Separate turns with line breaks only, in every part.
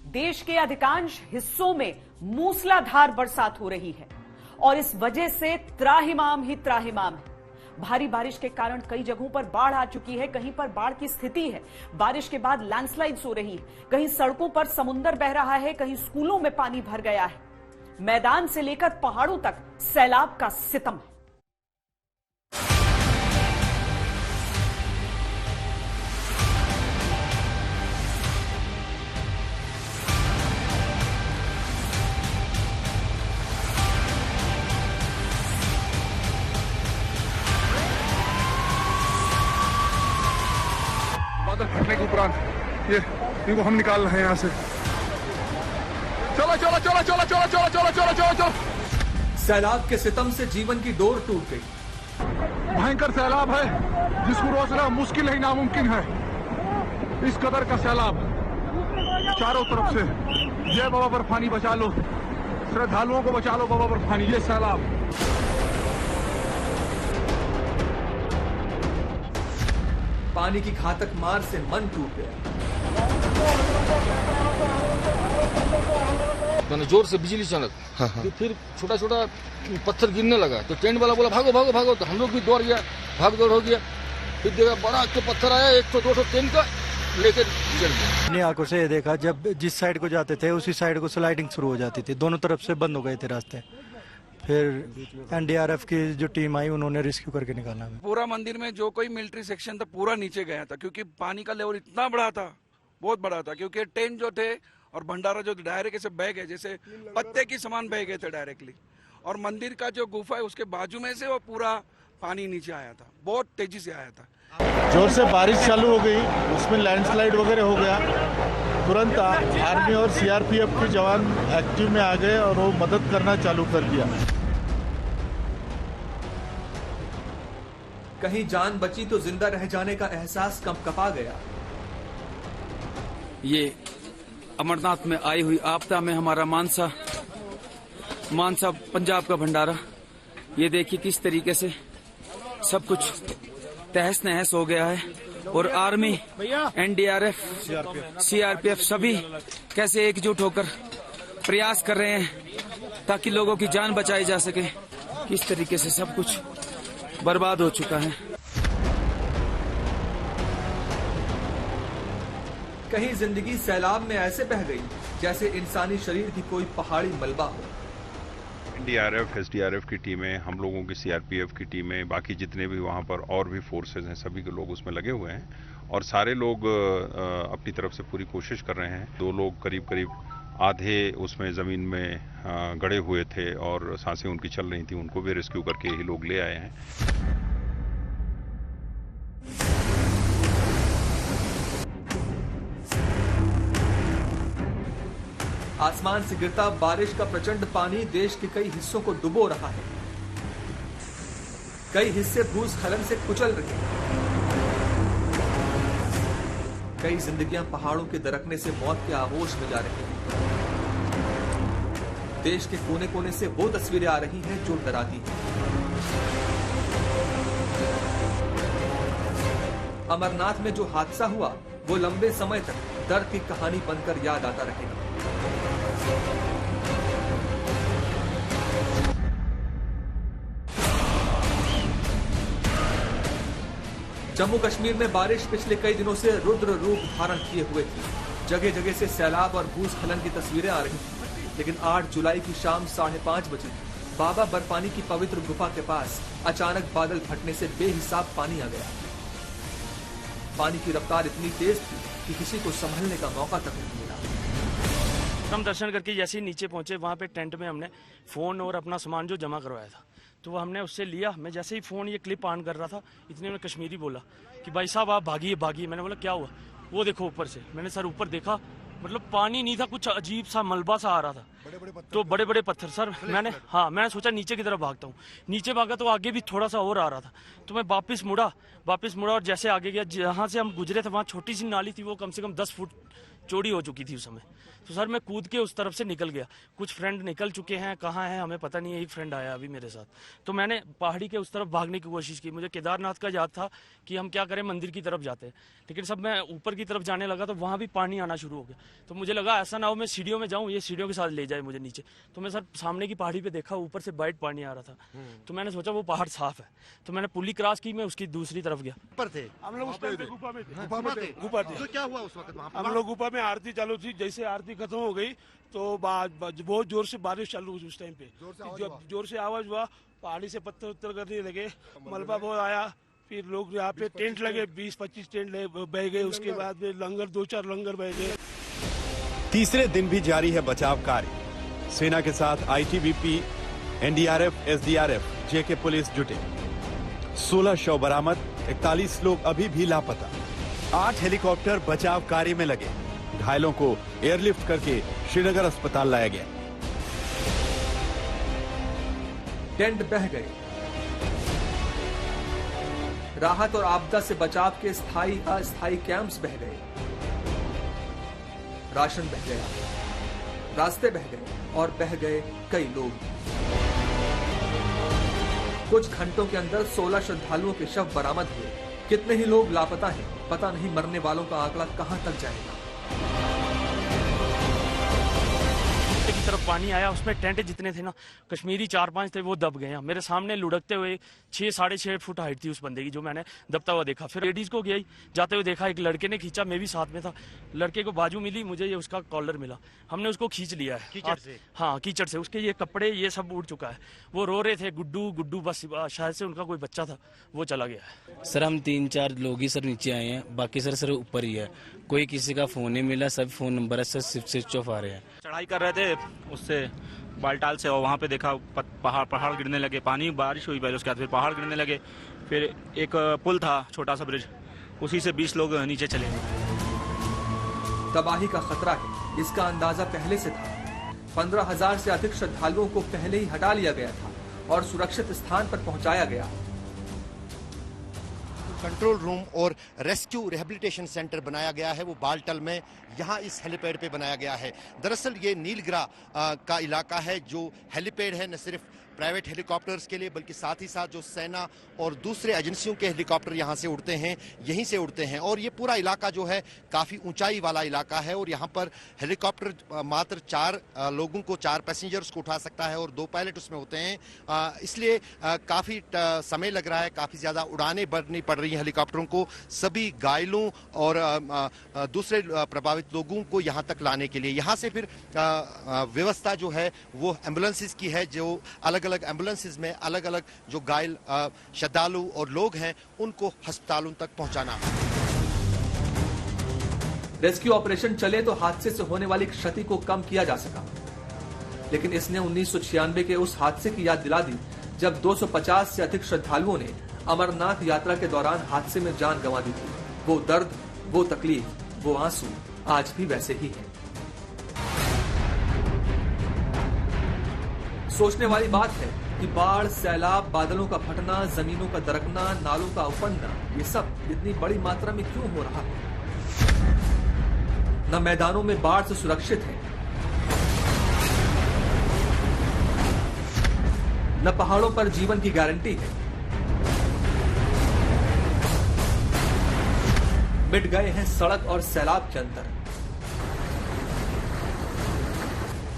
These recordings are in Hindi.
देश के अधिकांश हिस्सों में मूसलाधार बरसात हो रही है और इस वजह से त्राहिमाम ही त्राहिमाम है। भारी बारिश के कारण कई जगहों पर बाढ़ आ चुकी है, कहीं पर बाढ़ की स्थिति है, बारिश के बाद लैंडस्लाइड्स हो रही है, कहीं सड़कों पर समुद्र बह रहा है, कहीं स्कूलों में पानी भर गया है। मैदान से लेकर पहाड़ों तक सैलाब का सितम है।
फटने के उपरांत इनको हम निकाल रहे हैं यहाँ से। चलो चलो चलो चलो चलो चलो चलो चलो चलो चलो।
सैलाब के सितम से जीवन की डोर टूट गई।
भयंकर सैलाब है जिसको रोकना मुश्किल ही नामुमकिन है। इस कदर का सैलाब चारों तरफ से। जय बाबा बर्फानी बचा लो, श्रद्धालुओं को बचा लो बाबा बर्फानी। ये सैलाब
पानी की घातक मार से मन टूट गया।
मैंने जोर से बिजली चमक, तो फिर छोटा छोटा पत्थर गिरने लगा तो टेंट वाला बोला भागो भागो भागो, तो हम लोग भी दौड़ गया, भाग दौड़ हो गया। फिर देखा बड़ा के पत्थर आया 100-200 टेंट का लेकर गिर गया।
अपनी आंखों से देखा, जब जिस साइड को जाते थे उसी साइड को स्लाइडिंग शुरू हो जाती थी, दोनों तरफ से बंद हो गए थे रास्ते। फिर एनडीआरएफ की जो टीम आई उन्होंने रेस्क्यू करके निकाला।
पूरा मंदिर में जो कोई मिलिट्री सेक्शन था पूरा नीचे गया था क्योंकि पानी का लेवल इतना बड़ा था, बहुत बड़ा था। क्योंकि टेंट जो थे और भंडारा जो डायरेक्ट ऐसे बह गए, जैसे पत्ते की समान बह गए थे डायरेक्टली। और मंदिर का जो गुफा है उसके बाजू में से वो पूरा पानी नीचे आया था, बहुत तेजी से आया था।
जोर से बारिश चालू हो गई, उसमें लैंडस्लाइड वगैरह हो गया। तुरंत आर्मी और सीआरपीएफ के जवान एक्टिव में आ गए और वो मदद करना चालू कर दिया।
कहीं जान बची तो जिंदा रह जाने का एहसास कंपकपा गया।
ये अमरनाथ में आई हुई आपदा में हमारा मानसा पंजाब का भंडारा, ये देखिए किस तरीके से सब कुछ तहस नहस हो गया है। और आर्मी, एनडीआरएफ, सीआरपीएफ सभी कैसे एकजुट होकर प्रयास कर रहे हैं ताकि लोगों की जान बचाई जा सके। किस तरीके से सब कुछ बर्बाद हो चुका है।
कहीं जिंदगी सैलाब में ऐसे बह गई जैसे इंसानी शरीर की कोई पहाड़ी मलबा हो।
एनडीआरएफ, एसडीआरएफ की टीमें, हम लोगों की सीआरपीएफ की टीमें, बाकी जितने भी वहाँ पर और भी फोर्सेज हैं, सभी के लोग उसमें लगे हुए हैं और सारे लोग अपनी तरफ से पूरी कोशिश कर रहे हैं। 2 लोग करीब आधे उसमें ज़मीन में गड़े हुए थे और सांसें उनकी चल रही थी, उनको भी रेस्क्यू करके ही लोग ले आए हैं।
आसमान से गिरता बारिश का प्रचंड पानी देश के कई हिस्सों को डुबो रहा है। कई हिस्से भूस्खलन से कुचल रहे हैं। कई जिंदगियां पहाड़ों के दरकने से मौत के आगोश में जा रही हैं। देश के कोने कोने से वो तस्वीरें आ रही हैं जो डराती हैं। अमरनाथ में जो हादसा हुआ वो लंबे समय तक दर्द की कहानी बनकर याद आता रहेगा। जम्मू कश्मीर में बारिश पिछले कई दिनों से रुद्र रूप धारण किए हुए थी। जगह जगह से सैलाब और भूस्खलन की तस्वीरें आ रही थी। लेकिन 8 जुलाई की शाम 5:30 बजे बाबा बर्फानी की पवित्र गुफा के पास अचानक बादल फटने से बेहिसाब पानी आ गया। पानी की रफ्तार इतनी तेज थी कि किसी को संभलने का मौका तक नहीं मिला।
हम दर्शन करके जैसे ही नीचे पहुंचे, वहां पे टेंट में हमने फोन और अपना सामान जो जमा करवाया था तो वो हमने उससे लिया। मैं जैसे ही फोन ये क्लिप ऑन कर रहा था, इतने में कश्मीरी बोला कि भाई साहब आप भागिए भागिए। मैंने बोला क्या हुआ? वो देखो ऊपर से। मैंने सर ऊपर देखा, मतलब पानी नहीं था, कुछ अजीब सा मलबा सा आ रहा था। तो बड़े बड़े पत्थर सर। मैंने सोचा नीचे की तरफ भागता हूँ। नीचे भागा तो आगे भी थोड़ा सा और आ रहा था। तो मैं वापस मुड़ा और जैसे आगे गया, जहाँ से हम गुजरे थे वहाँ छोटी सी नाली थी, वो कम से कम 10 फुट चौड़ी हो चुकी थी उस समय। तो सर मैं कूद के उस तरफ से निकल गया। कुछ फ्रेंड निकल चुके हैं, कहाँ हैं हमें पता नहीं है, एक फ्रेंड आया अभी मेरे साथ। तो मैंने पहाड़ी के उस तरफ भागने की कोशिश की। मुझे केदारनाथ का याद था कि हम क्या करें, मंदिर की तरफ जाते हैं, लेकिन सब मैं ऊपर की तरफ जाने लगा तो वहाँ भी पानी आना शुरू हो गया। तो मुझे लगा ऐसा ना हो मैं सीढ़ियों में जाऊँ, ये सीढ़ियों के साथ ले जाए मुझे नीचे। तो मैं सर सामने की पहाड़ी पे देखा, ऊपर से वाइट पानी आ रहा था। तो मैंने सोचा वो पहाड़ साफ है, तो मैंने पुली क्रॉस की, मैं उसकी दूसरी तरफ गया।
ऊपर थे
हम लोग उस टाइम पे गुफा में थे।
गुफा थे। तो क्या हुआ उस वक्त वहाँ?
हम लोग गुफा में आरती चालू थी। जैसे आरती खत्म हो गई तो बहुत जोर से बारिश चालू हुई। उस टाइम पे जोर से आवाज हुआ, पहाड़ी से पत्थर उत्तर करने लगे, मलबा बहुत आया। फिर लोग यहाँ पे टेंट लगे, 20-25 टेंट बह गए। उसके बाद में लंगर, 2-4 लंगर बह गए।
तीसरे दिन भी जारी है बचाव कार्य। सेना के साथ आईटीबीपी, एनडीआरएफ, एसडीआरएफ, जेके पुलिस जुटे। 16 शव बरामद, 41 लोग अभी भी लापता। 8 हेलीकॉप्टर बचाव कार्य में लगे। घायलों को एयरलिफ्ट करके श्रीनगर अस्पताल लाया गया।
टेंट बह गए। राहत और आपदा से बचाव के स्थायी अस्थायी कैंप्स बह गए। राशन बह गया, रास्ते बह गए और बह गए कई लोग। कुछ घंटों के अंदर 16 श्रद्धालुओं के शव बरामद हुए। कितने ही लोग लापता हैं, पता नहीं मरने वालों का आंकड़ा कहां तक जाएगा।
की तरफ पानी आया, उसमें टेंट जितने थे ना कश्मीरी 4-5 थे, वो दब गए। मेरे सामने लुढ़कते हुए 6-6.5 फुट हाइट थी उस बंदे की, जो मैंने दबता हुआ देखा। फिर लेडीज को गई जाते हुए देखा, एक लड़के ने खींचा, मैं भी साथ में था। लड़के को बाजू मिली, मुझे ये उसका कॉलर मिला, हमने उसको खींच लिया है कीचड़ से। हाँ, कीचड़ से। उसके ये कपड़े ये सब उड़ चुका है। वो रो रहे थे, गुड्डू गुड्डू, बस शायद से उनका कोई बच्चा था, वो चला गया है।
सर हम 3-4 लोग ही सर नीचे आए हैं, बाकी सर ऊपर ही है। कोई किसी का फोन नहीं मिला, सब फोन नंबर है सर स्विच ऑफ आ रहे हैं।
चढ़ाई कर रहे थे उससे बालटाल से, और वहाँ पे देखा पहाड़ गिरने लगे। पानी बारिश हुई पहले, उसके बाद फिर पहाड़ गिरने लगे। फिर एक पुल था, छोटा सा ब्रिज, उसी से 20 लोग नीचे चले गए।
तबाही का खतरा है, इसका अंदाजा पहले से था। 15,000 से अधिक श्रद्धालुओं को पहले ही हटा लिया गया था और सुरक्षित स्थान पर पहुंचाया गया।
कंट्रोल रूम और रेस्क्यू रिहेबिलिटेशन सेंटर बनाया गया है, वो बालटल में यहाँ इस हेलीपैड पे बनाया गया है। दरअसल ये नीलगिरा का इलाका है, जो हेलीपैड है न सिर्फ प्राइवेट हेलीकॉप्टर्स के लिए, बल्कि साथ ही साथ जो सेना और दूसरे एजेंसियों के हेलीकॉप्टर यहाँ से उड़ते हैं, यहीं से उड़ते हैं। और ये पूरा इलाका जो है काफ़ी ऊंचाई वाला इलाका है, और यहाँ पर हेलीकॉप्टर मात्र 4 लोगों को, 4 पैसेंजर्स को उठा सकता है और 2 पायलट उसमें होते हैं। इसलिए काफ़ी समय लग रहा है, काफ़ी ज़्यादा उड़ानें भरनी पड़ रही हैं हेलीकॉप्टरों को, सभी घायलों और दूसरे प्रभावित लोगों को यहाँ तक लाने के लिए। यहाँ से फिर व्यवस्था जो है वो एम्बुलेंसेज की है, जो अलग अलग एम्बुलेंसेज में अलग अलग जो घायल श्रद्धालु और लोग हैं उनको अस्पतालों तक पहुंचाना।
रेस्क्यू ऑपरेशन चले तो हादसे से होने वाली क्षति को कम किया जा सका, लेकिन इसने 1996 के उस हादसे की याद दिला दी जब 250 से अधिक श्रद्धालुओं ने अमरनाथ यात्रा के दौरान हादसे में जान गंवा दी थी। वो दर्द, वो तकलीफ, वो आंसू आज भी वैसे ही है। सोचने वाली बात है कि बाढ़, सैलाब, बादलों का फटना, जमीनों का दरकना, नालों का उफनना, ये सब इतनी बड़ी मात्रा में क्यों हो रहा है? न मैदानों में बाढ़ से सुरक्षित है, न पहाड़ों पर जीवन की गारंटी है। मिट गए हैं सड़क और सैलाब के अंतर।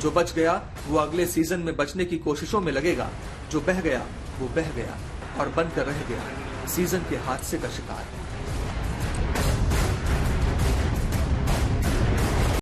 जो बच गया वो अगले सीजन में बचने की कोशिशों में लगेगा, जो बह गया वो बह गया और बनकर रह गया सीजन के हादसे का शिकार।